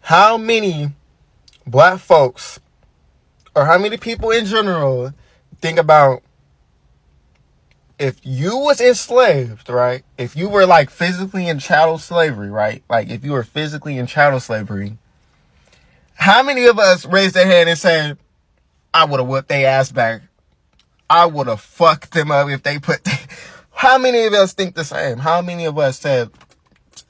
how many black folks, or how many people in general, think about if you was enslaved, right? If you were like physically in chattel slavery, right? Like if you were physically in chattel slavery, how many of us raised their hand and said, I would have whipped their ass back. I would have fucked them up if they put... How many of us think the same? How many of us said,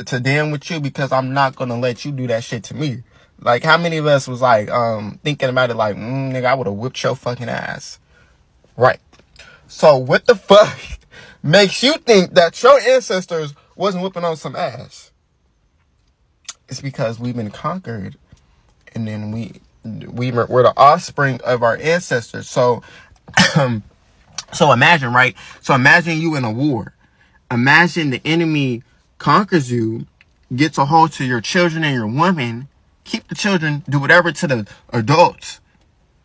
to damn with you because I'm not going to let you do that shit to me? Like, how many of us was like, thinking about it like, nigga, I would have whipped your fucking ass. Right. So what the fuck makes you think that your ancestors wasn't whipping on some ass? It's because we've been conquered, and then we're the offspring of our ancestors. So, so imagine, right? So imagine you in a war. Imagine the enemy conquers you, gets a hold to your children and your woman, keep the children, do whatever to the adults.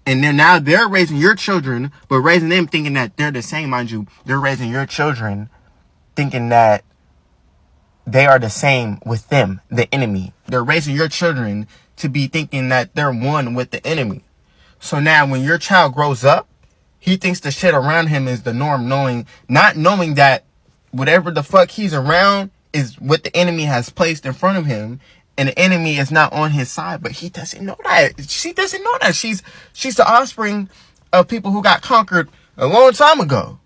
And then now they're raising your children, but raising them thinking that they're the same, mind you. They're raising your children thinking that they are the same with them, the enemy. They're raising your children to be thinking that they're one with the enemy. So now when your child grows up, he thinks the shit around him is the norm, not knowing that whatever the fuck he's around is what the enemy has placed in front of him. And the enemy is not on his side, but he doesn't know that. She doesn't know that. She's the offspring of people who got conquered a long time ago.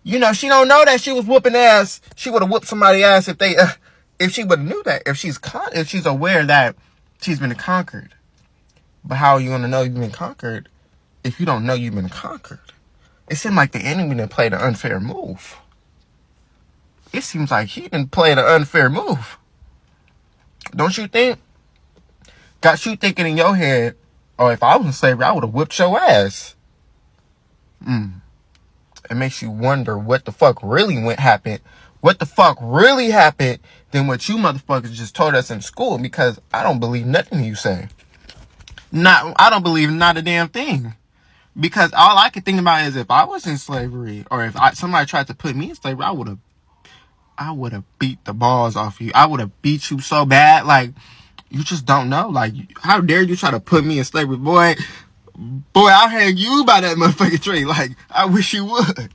You know, she don't know that she was whooping ass. She would have whooped somebody's ass if she would have knew that. If she's aware that she's been conquered. But how are you gonna know you've been conquered if you don't know you've been conquered? It seemed like the enemy done played an unfair move. It seems like he done played an unfair move. Don't you think? Got you thinking in your head, oh, if I was in slavery, I would have whipped your ass. It makes you wonder what the fuck really happened. What the fuck really happened than what you motherfuckers just told us in school, because I don't believe nothing you say. I don't believe not a damn thing. Because all I could think about is if I was in slavery, or if somebody tried to put me in slavery, I would have beat the balls off you. I would have beat you so bad. Like, you just don't know. Like, how dare you try to put me in slavery? Boy, I'll hang you by that motherfucking tree. Like, I wish you would.